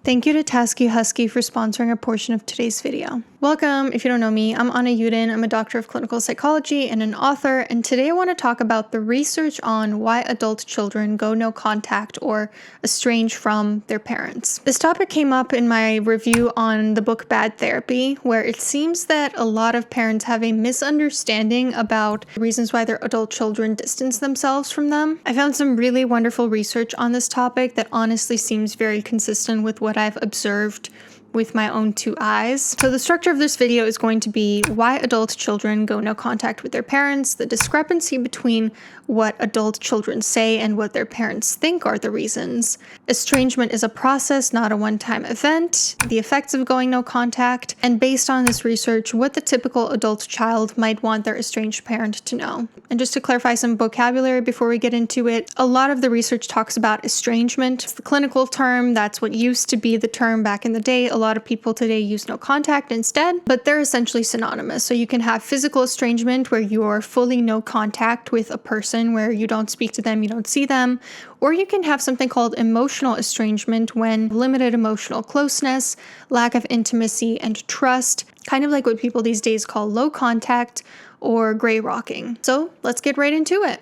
Thank you to TaskieHusky for sponsoring a portion of today's video. Welcome. If you don't know me, I'm Anna Yudin. I'm a doctor of clinical psychology and an author, and today I want to talk about the research on why adult children go no contact or estrange from their parents. This topic came up in my review on the book Bad Therapy, where it seems that a lot of parents have a misunderstanding about reasons why their adult children distance themselves from them. I found some really wonderful research on this topic that honestly seems very consistent with what I've observed with my own two eyes. So the structure of this video is going to be why adult children go no contact with their parents, the discrepancy between what adult children say and what their parents think are the reasons. Estrangement is a process, not a one-time event, the effects of going no contact, and based on this research, what the typical adult child might want their estranged parent to know. And just to clarify some vocabulary before we get into it, a lot of the research talks about estrangement. It's the clinical term, that's what used to be the term back in the day. A lot of people today use no contact instead, but they're essentially synonymous. So you can have physical estrangement where you're fully no contact with a person, where you don't speak to them, you don't see them, or you can have something called emotional estrangement when limited emotional closeness, lack of intimacy and trust, kind of like what people these days call low contact or gray rocking. So let's get right into it.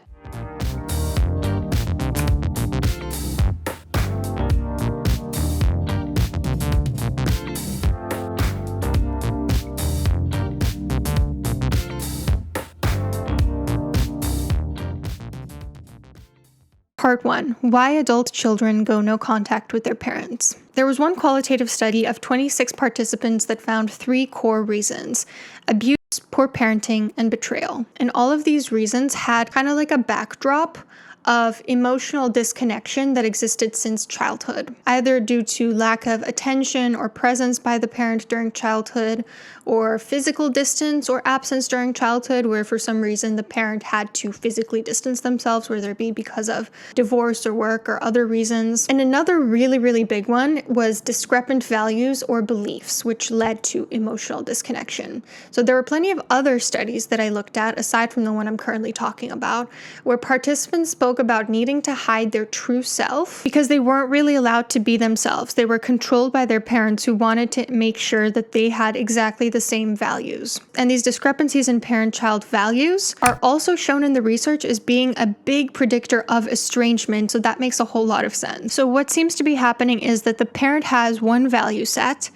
Part 1. Why adult children go no contact with their parents. There was one qualitative study of 26 participants that found 3 core reasons: abuse, poor parenting, and betrayal. And all of these reasons had kind of like a backdrop of emotional disconnection that existed since childhood, either due to lack of attention or presence by the parent during childhood, or physical distance or absence during childhood, where for some reason the parent had to physically distance themselves, whether it be because of divorce or work or other reasons. And another really big one was discrepant values or beliefs, which led to emotional disconnection. So there were plenty of other studies that I looked at, aside from the one I'm currently talking about, where participants spoke about needing to hide their true self because they weren't really allowed to be themselves. They were controlled by their parents who wanted to make sure that they had exactly the same values. And these discrepancies in parent-child values are also shown in the research as being a big predictor of estrangement, so that makes a whole lot of sense. So what seems to be happening is that the parent has one value set,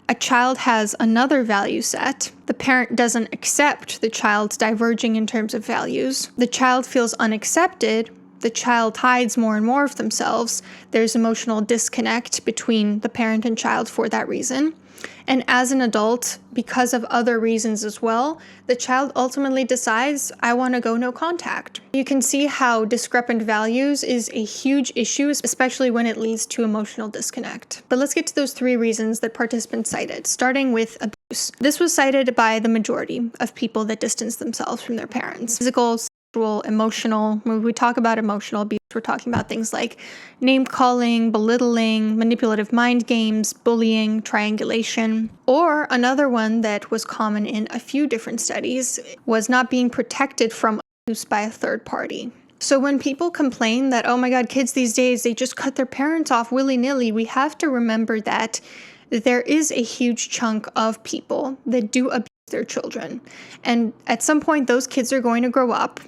a child has another value set. The parent doesn't accept the child's diverging in terms of values. The child feels unaccepted. The child hides more and more of themselves. There's emotional disconnect between the parent and child for that reason. And as an adult, because of other reasons as well, the child ultimately decides, I want to go no contact. You can see how discrepant values is a huge issue, especially when it leads to emotional disconnect. But let's get to those 3 reasons that participants cited, starting with abuse. This was cited by the majority of people that distance themselves from their parents. Physical, emotional. When we talk about emotional abuse, we're talking about things like name calling, belittling, manipulative mind games, bullying, triangulation. Or another one that was common in a few different studies was not being protected from abuse by a third party. So when people complain that, oh my God, kids these days, they just cut their parents off willy-nilly, we have to remember that there is a huge chunk of people that do abuse their children. And at some point, those kids are going to grow up.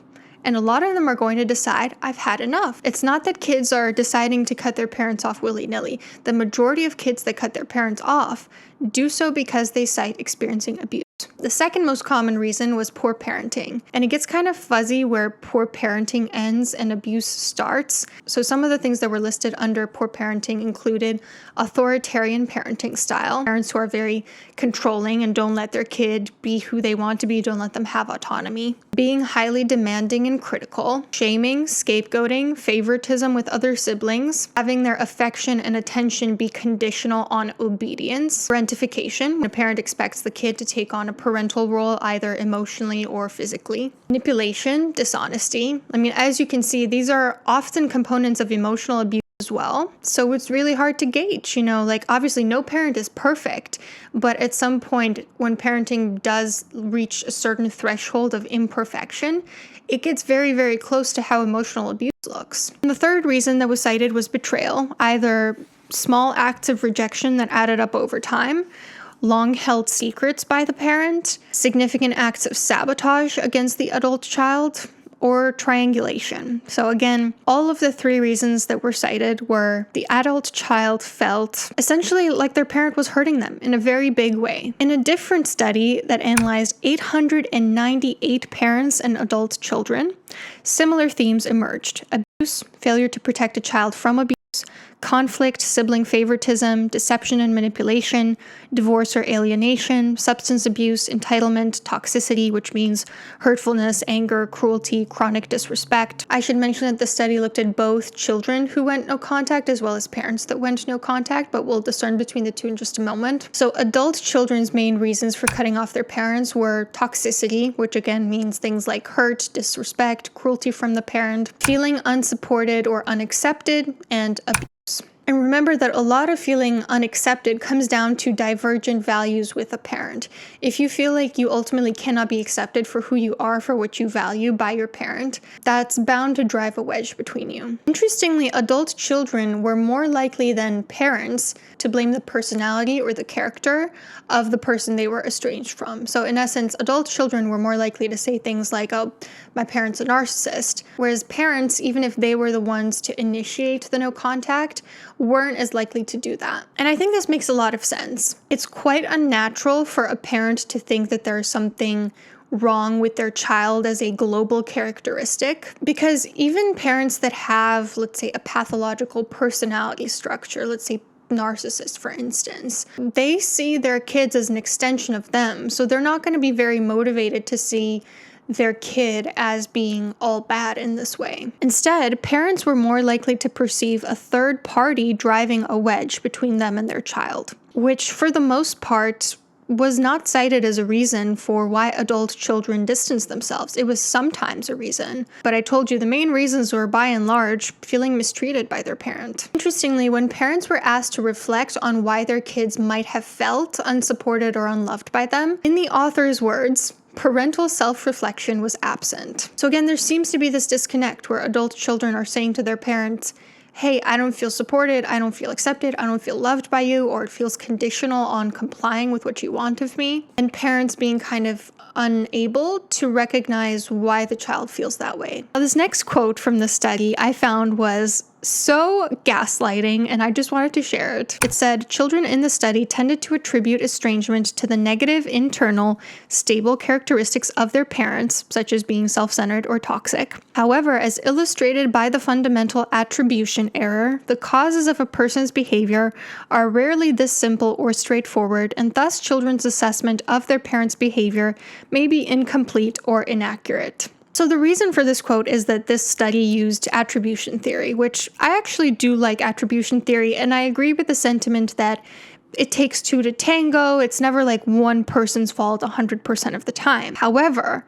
And a lot of them are going to decide, I've had enough. It's not that kids are deciding to cut their parents off willy-nilly. The majority of kids that cut their parents off do so because they cite experiencing abuse. The second most common reason was poor parenting. And it gets kind of fuzzy where poor parenting ends and abuse starts. So some of the things that were listed under poor parenting included authoritarian parenting style. Parents who are very controlling and don't let their kid be who they want to be, don't let them have autonomy. Being highly demanding and critical. Shaming, scapegoating, favoritism with other siblings. Having their affection and attention be conditional on obedience. Parentification, when a parent expects the kid to take on a parental role either emotionally or physically. Manipulation, dishonesty. I mean, as you can see, these are often components of emotional abuse as well. So it's really hard to gauge, like obviously no parent is perfect, but at some point when parenting does reach a certain threshold of imperfection, it gets very close to how emotional abuse looks. And the third reason that was cited was betrayal, either small acts of rejection that added up over time, long-held secrets by the parent, significant acts of sabotage against the adult child, or triangulation. So again, all of the three reasons that were cited were the adult child felt essentially like their parent was hurting them in a very big way. In a different study that analyzed 898 parents and adult children, similar themes emerged: abuse, failure to protect a child from abuse, conflict, sibling favoritism, deception and manipulation, divorce or alienation, substance abuse, entitlement, toxicity, which means hurtfulness, anger, cruelty, chronic disrespect. I should mention that the study looked at both children who went no contact as well as parents that went no contact, but we'll discern between the two in just a moment. So adult children's main reasons for cutting off their parents were toxicity, which again means things like hurt, disrespect, cruelty from the parent, feeling unsupported or unaccepted, and abuse. And remember that a lot of feeling unaccepted comes down to divergent values with a parent. If you feel like you ultimately cannot be accepted for who you are, for what you value by your parent, that's bound to drive a wedge between you. Interestingly, adult children were more likely than parents to blame the personality or the character of the person they were estranged from. So in essence, adult children were more likely to say things like, oh, my parent's a narcissist, whereas parents, even if they were the ones to initiate the no contact, weren't as likely to do that. And I think this makes a lot of sense. It's quite unnatural for a parent to think that there's something wrong with their child as a global characteristic, because even parents that have, let's say, a pathological personality structure, let's say narcissists, for instance, they see their kids as an extension of them. So they're not going to be very motivated to see their kid as being all bad in this way. Instead, parents were more likely to perceive a third party driving a wedge between them and their child, which for the most part was not cited as a reason for why adult children distance themselves. It was sometimes a reason, but I told you the main reasons were by and large feeling mistreated by their parent. Interestingly, when parents were asked to reflect on why their kids might have felt unsupported or unloved by them, in the author's words, parental self-reflection was absent. So again, there seems to be this disconnect where adult children are saying to their parents, hey, I don't feel supported, I don't feel accepted, I don't feel loved by you, or it feels conditional on complying with what you want of me. And parents being kind of unable to recognize why the child feels that way. Now, this next quote from the study I found was so gaslighting, and I just wanted to share it. It said, children in the study tended to attribute estrangement to the negative, internal, stable characteristics of their parents, such as being self-centered or toxic. However, as illustrated by the fundamental attribution error, the causes of a person's behavior are rarely this simple or straightforward, and thus children's assessment of their parents' behavior may be incomplete or inaccurate. So the reason for this quote is that this study used attribution theory, which I actually do like attribution theory, and I agree with the sentiment that it takes two to tango. It's never like one person's fault 100% of the time. However,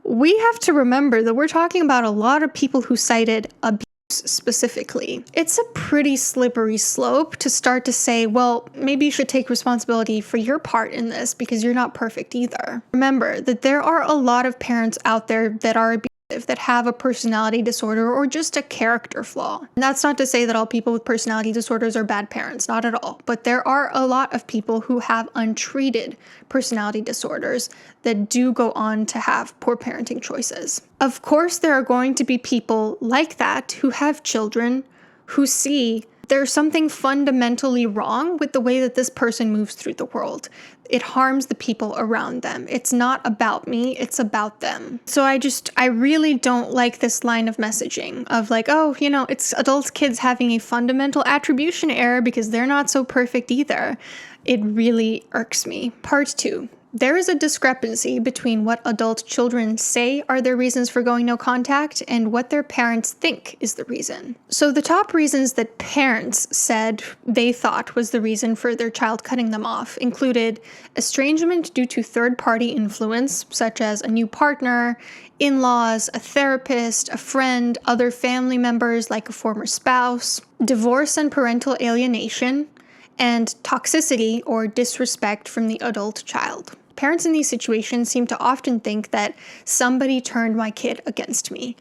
we have to remember that we're talking about a lot of people who cited abuse specifically. It's a pretty slippery slope to start to say, well, maybe you should take responsibility for your part in this because you're not perfect either. Remember that there are a lot of parents out there that are abusive, that have a personality disorder or just a character flaw. And that's not to say that all people with personality disorders are bad parents, not at all. But there are a lot of people who have untreated personality disorders that do go on to have poor parenting choices. Of course, there are going to be people like that who have children who see there's something fundamentally wrong with the way that this person moves through the world. It harms the people around them. It's not about me, it's about them. So I really don't like this line of messaging of like, oh, it's adult kids having a fundamental attribution error because they're not so perfect either. It really irks me. Part 2. There is a discrepancy between what adult children say are their reasons for going no contact and what their parents think is the reason. So the top reasons that parents said they thought was the reason for their child cutting them off included estrangement due to third-party influence, such as a new partner, in-laws, a therapist, a friend, other family members like a former spouse, divorce and parental alienation, and toxicity or disrespect from the adult child. Parents in these situations seem to often think that somebody turned my kid against me.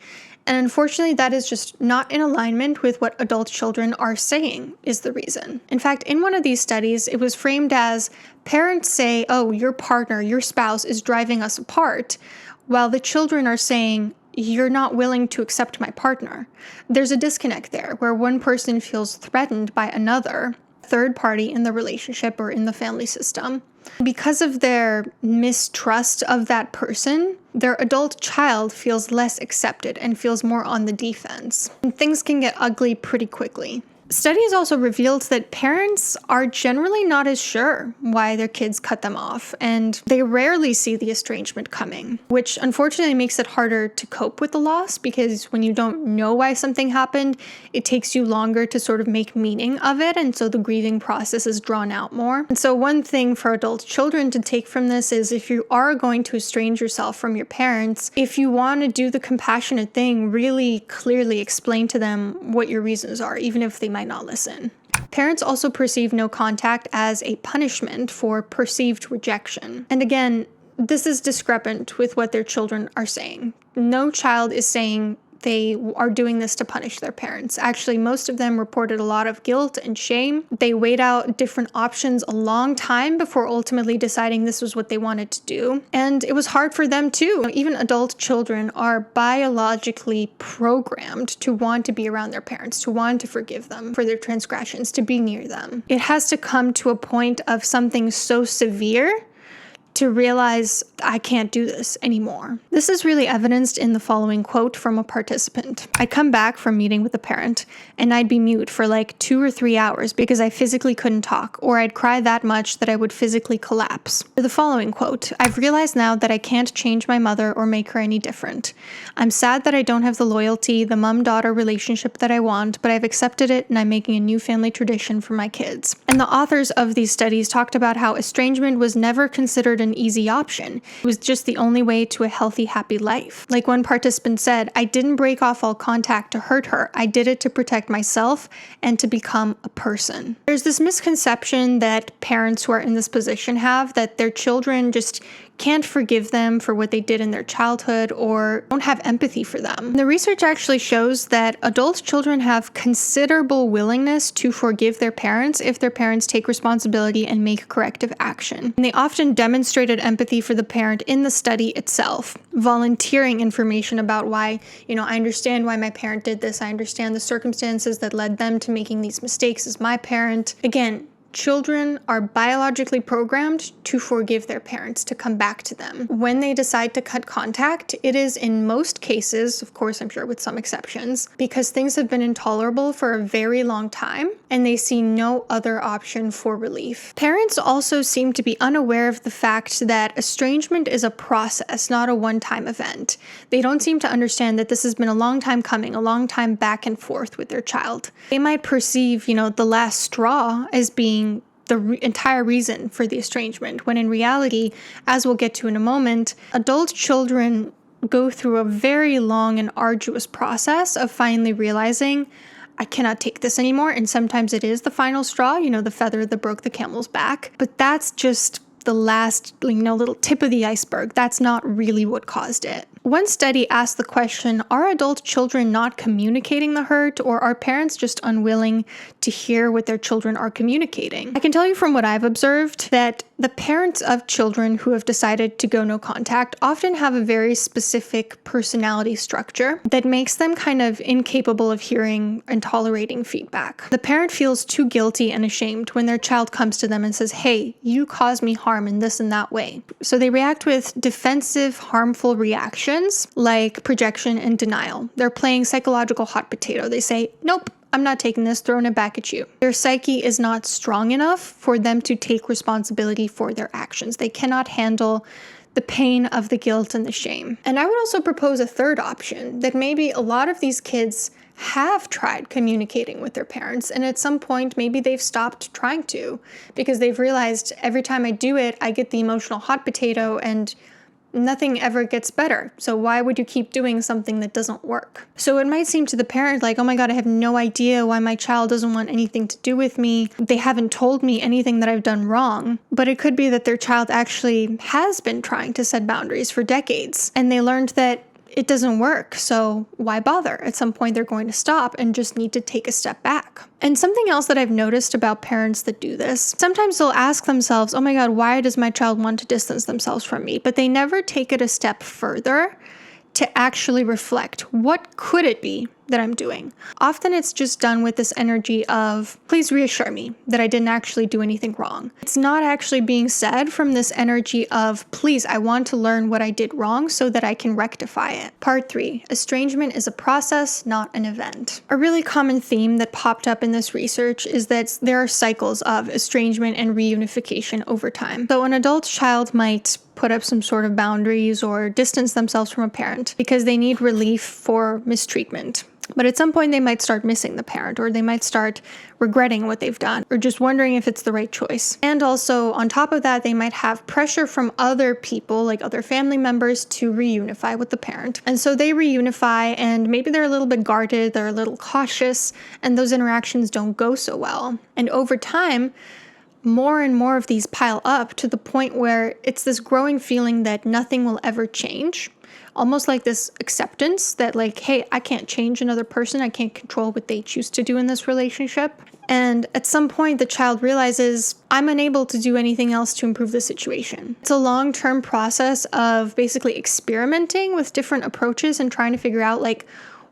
And unfortunately, that is just not in alignment with what adult children are saying is the reason. In fact, in one of these studies, it was framed as parents say, oh, your partner, your spouse is driving us apart, while the children are saying, you're not willing to accept my partner. There's a disconnect there where one person feels threatened by another third party in the relationship or in the family system. Because of their mistrust of that person, their adult child feels less accepted and feels more on the defense. And things can get ugly pretty quickly. Studies also revealed that parents are generally not as sure why their kids cut them off, and they rarely see the estrangement coming, which unfortunately makes it harder to cope with the loss, because when you don't know why something happened, it takes you longer to sort of make meaning of it, and so the grieving process is drawn out more. And so one thing for adult children to take from this is, if you are going to estrange yourself from your parents, if you want to do the compassionate thing, really clearly explain to them what your reasons are, even if they might not listen. Parents also perceive no contact as a punishment for perceived rejection. And again, this is discrepant with what their children are saying. No child is saying they are doing this to punish their parents. Actually, most of them reported a lot of guilt and shame. They weighed out different options a long time before ultimately deciding this was what they wanted to do. And it was hard for them too. Even adult children are biologically programmed to want to be around their parents, to want to forgive them for their transgressions, to be near them. It has to come to a point of something so severe to realize, I can't do this anymore. This is really evidenced in the following quote from a participant. I'd come back from meeting with a parent, and I'd be mute for like 2 or 3 hours because I physically couldn't talk, or I'd cry that much that I would physically collapse. The following quote, I've realized now that I can't change my mother or make her any different. I'm sad that I don't have the loyalty, the mom-daughter relationship that I want, but I've accepted it and I'm making a new family tradition for my kids. And the authors of these studies talked about how estrangement was never considered an easy option. It was just the only way to a healthy, happy life. Like one participant said, I didn't break off all contact to hurt her. I did it to protect myself and to become a person. There's this misconception that parents who are in this position have, that their children just can't forgive them for what they did in their childhood or don't have empathy for them. The research actually shows that adult children have considerable willingness to forgive their parents if their parents take responsibility and make corrective action. And they often demonstrated empathy for the parent in the study itself, volunteering information about why, I understand why my parent did this. I understand the circumstances that led them to making these mistakes as my parent. Again, children are biologically programmed to forgive their parents, to come back to them. When they decide to cut contact, it is in most cases, of course I'm sure with some exceptions, because things have been intolerable for a very long time and they see no other option for relief. Parents also seem to be unaware of the fact that estrangement is a process, not a one-time event. They don't seem to understand that this has been a long time coming, a long time back and forth with their child. They might perceive, the last straw as being the entire reason for the estrangement, when in reality, as we'll get to in a moment, adult children go through a very long and arduous process of finally realizing, I cannot take this anymore, and sometimes it is the final straw, the feather that broke the camel's back, but that's just the last, little tip of the iceberg. That's not really what caused it. One study asked the question, are adult children not communicating the hurt, or are parents just unwilling to hear what their children are communicating? I can tell you from what I've observed that the parents of children who have decided to go no contact often have a very specific personality structure that makes them kind of incapable of hearing and tolerating feedback. The parent feels too guilty and ashamed when their child comes to them and says, hey, you caused me harm in this and that way. So they react with defensive, harmful reactions like projection and denial. They're playing psychological hot potato. They say, nope, I'm not taking this, throwing it back at you. Their psyche is not strong enough for them to take responsibility for their actions. They cannot handle the pain of the guilt and the shame. And I would also propose a third option, that maybe a lot of these kids have tried communicating with their parents, and at some point maybe they've stopped trying to, because they've realized every time I do it, I get the emotional hot potato and nothing ever gets better. So why would you keep doing something that doesn't work? So it might seem to the parent like, oh my God, I have no idea why my child doesn't want anything to do with me. They haven't told me anything that I've done wrong. But it could be that their child actually has been trying to set boundaries for decades, and they learned that it doesn't work. So why bother? At some point, they're going to stop and just need to take a step back. And something else that I've noticed about parents that do this, sometimes they'll ask themselves, oh my God, why does my child want to distance themselves from me? But they never take it a step further to actually reflect, what could it be that I'm doing? Often it's just done with this energy of, please reassure me that I didn't actually do anything wrong. It's not actually being said from this energy of, please, I want to learn what I did wrong so that I can rectify it. Part 3, estrangement is a process, not an event. A really common theme that popped up in this research is that there are cycles of estrangement and reunification over time. So an adult child might put up some sort of boundaries or distance themselves from a parent because they need relief for mistreatment. But at some point they might start missing the parent, or they might start regretting what they've done, or just wondering if it's the right choice. And also on top of that, they might have pressure from other people, like other family members, to reunify with the parent. And so they reunify, and maybe they're a little bit guarded, they're a little cautious, and those interactions don't go so well. And over time, more and more of these pile up to the point where it's this growing feeling that nothing will ever change. Almost like this acceptance that, like, hey, I can't change another person. I can't control what they choose to do in this relationship. And at some point, the child realizes, I'm unable to do anything else to improve the situation. It's a long-term process of basically experimenting with different approaches and trying to figure out, like,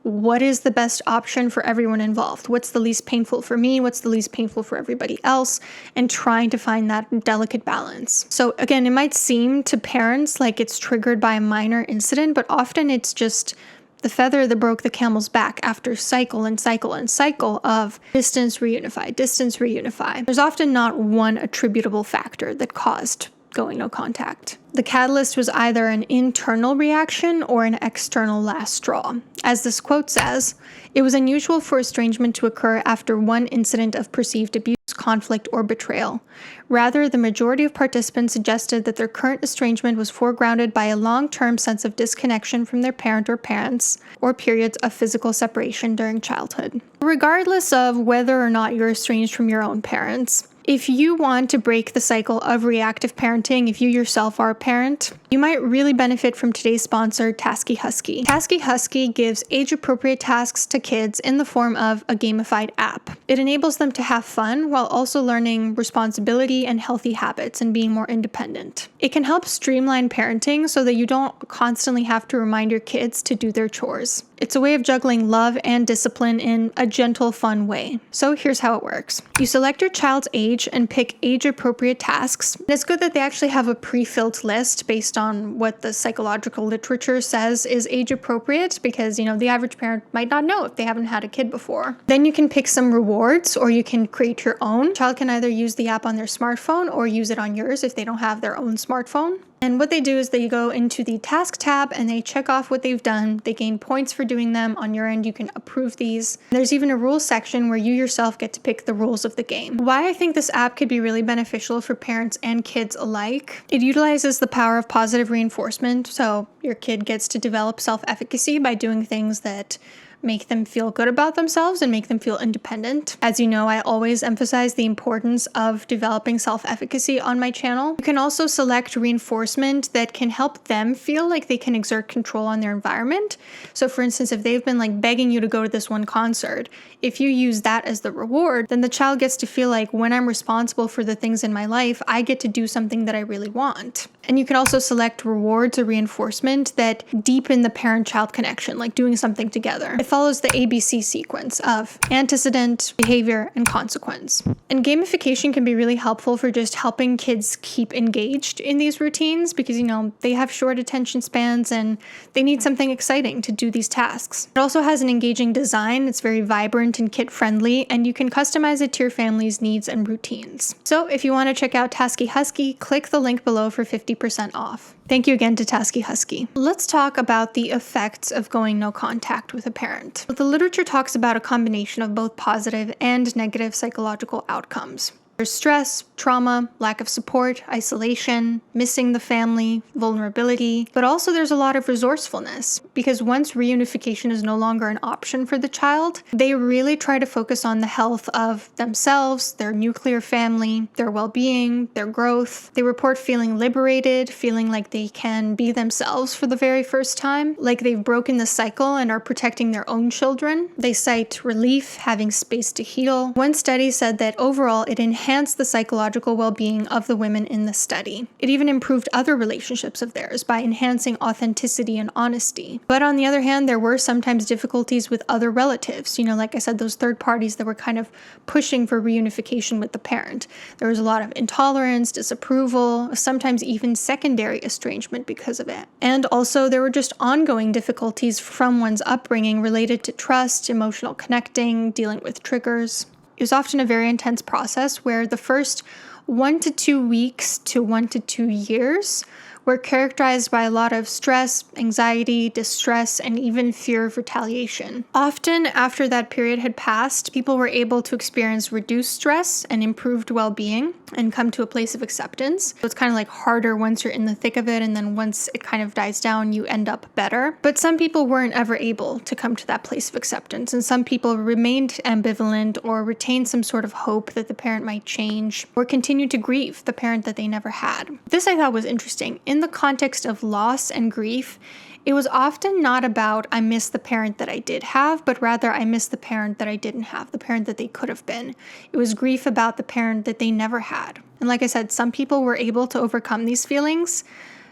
what is the best option for everyone involved? What's the least painful for me? What's the least painful for everybody else? And trying to find that delicate balance. So again, it might seem to parents like it's triggered by a minor incident, but often it's just the feather that broke the camel's back after cycle and cycle and cycle of distance, reunify, distance, reunify. There's often not one attributable factor that caused going no contact. The catalyst was either an internal reaction or an external last straw. As this quote says, it was unusual for estrangement to occur after one incident of perceived abuse, conflict, or betrayal. Rather, the majority of participants suggested that their current estrangement was foregrounded by a long-term sense of disconnection from their parent or parents, or periods of physical separation during childhood. Regardless of whether or not you're estranged from your own parents, if you want to break the cycle of reactive parenting, if you yourself are a parent, you might really benefit from today's sponsor, TaskieHusky. TaskieHusky gives age-appropriate tasks to kids in the form of a gamified app. It enables them to have fun while also learning responsibility and healthy habits and being more independent. It can help streamline parenting so that you don't constantly have to remind your kids to do their chores. It's a way of juggling love and discipline in a gentle, fun way. So here's how it works. You select your child's age and pick age-appropriate tasks. And it's good that they actually have a pre-filled list based on what the psychological literature says is age-appropriate, because, the average parent might not know if they haven't had a kid before. Then you can pick some rewards, or you can create your own. Child can either use the app on their smartphone or use it on yours if they don't have their own smartphone. And what they do is they go into the task tab and they check off what they've done. They gain points for doing them. On your end, you can approve these. There's even a rules section where you yourself get to pick the rules of the game. Why I think this app could be really beneficial for parents and kids alike. It utilizes the power of positive reinforcement. So your kid gets to develop self-efficacy by doing things that make them feel good about themselves and make them feel independent. As you know, I always emphasize the importance of developing self-efficacy on my channel. You can also select reinforcement that can help them feel like they can exert control on their environment. So for instance, if they've been begging you to go to this one concert, if you use that as the reward, then the child gets to feel like when I'm responsible for the things in my life, I get to do something that I really want. And you can also select rewards or reinforcement that deepen the parent-child connection, like doing something together. It follows the ABC sequence of antecedent, behavior, and consequence. And gamification can be really helpful for just helping kids keep engaged in these routines because, they have short attention spans and they need something exciting to do these tasks. It also has an engaging design. It's very vibrant and kid-friendly, and you can customize it to your family's needs and routines. So if you want to check out TaskieHusky, click the link below for 50% off. Thank you again to TaskieHusky. Let's talk about the effects of going no contact with a parent. The literature talks about a combination of both positive and negative psychological outcomes. There's stress, trauma, lack of support, isolation, missing the family, vulnerability, but also there's a lot of resourcefulness because once reunification is no longer an option for the child, they really try to focus on the health of themselves, their nuclear family, their well-being, their growth. They report feeling liberated, feeling like they can be themselves for the very first time, like they've broken the cycle and are protecting their own children. They cite relief, having space to heal. One study said that overall it enhanced the psychological well-being of the women in the study. It even improved other relationships of theirs by enhancing authenticity and honesty. But on the other hand, there were sometimes difficulties with other relatives. Like I said, those third parties that were kind of pushing for reunification with the parent. There was a lot of intolerance, disapproval, sometimes even secondary estrangement because of it. And also there were just ongoing difficulties from one's upbringing related to trust, emotional connecting, dealing with triggers. It was often a very intense process where the first 1 to 2 weeks to 1 to 2 years were characterized by a lot of stress, anxiety, distress, and even fear of retaliation. Often, after that period had passed, people were able to experience reduced stress and improved well-being and come to a place of acceptance. So it's kind of like harder once you're in the thick of it, and then once it kind of dies down, you end up better. But some people weren't ever able to come to that place of acceptance, and some people remained ambivalent or retained some sort of hope that the parent might change or continue to grieve the parent that they never had. This I thought was interesting. In the context of loss and grief, it was often not about I miss the parent that I did have, but rather I miss the parent that I didn't have, the parent that they could have been. It was grief about the parent that they never had. And like I said, some people were able to overcome these feelings.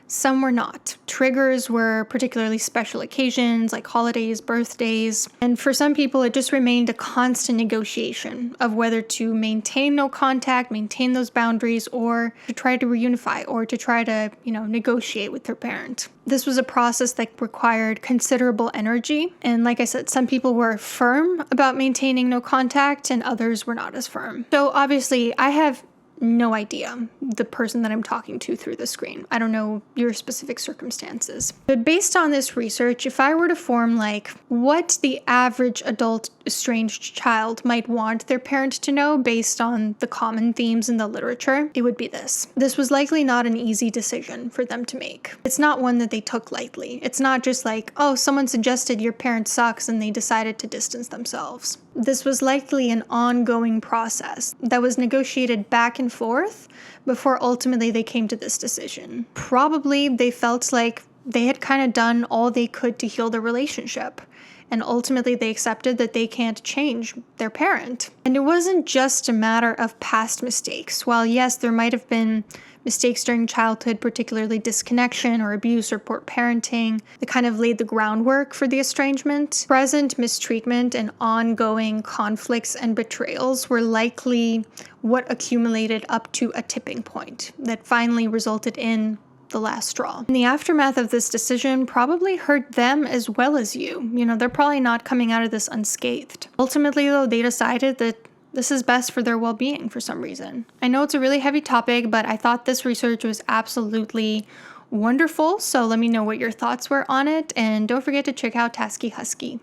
Some were not. Triggers were particularly special occasions like holidays, birthdays, and for some people it just remained a constant negotiation of whether to maintain no contact, maintain those boundaries, or to try to reunify or to try to, negotiate with their parent. This was a process that required considerable energy, and like I said, some people were firm about maintaining no contact and others were not as firm. So obviously I have no idea the person that I'm talking to through the screen. I don't know your specific circumstances. But based on this research, if I were to form what the average adult estranged child might want their parent to know based on the common themes in the literature, it would be this. This was likely not an easy decision for them to make. It's not one that they took lightly. It's not just someone suggested your parent sucks and they decided to distance themselves. This was likely an ongoing process that was negotiated back and forth before ultimately they came to this decision. Probably they felt like they had kind of done all they could to heal the relationship, and ultimately they accepted that they can't change their parent. And it wasn't just a matter of past mistakes. While yes, there might have been mistakes during childhood, particularly disconnection or abuse or poor parenting, that kind of laid the groundwork for the estrangement. Present mistreatment and ongoing conflicts and betrayals were likely what accumulated up to a tipping point that finally resulted in the last straw. And the aftermath of this decision probably hurt them as well as you. They're probably not coming out of this unscathed. Ultimately, though, they decided that this is best for their well-being for some reason. I know it's a really heavy topic, but I thought this research was absolutely wonderful. So let me know what your thoughts were on it, and don't forget to check out TaskieHusky.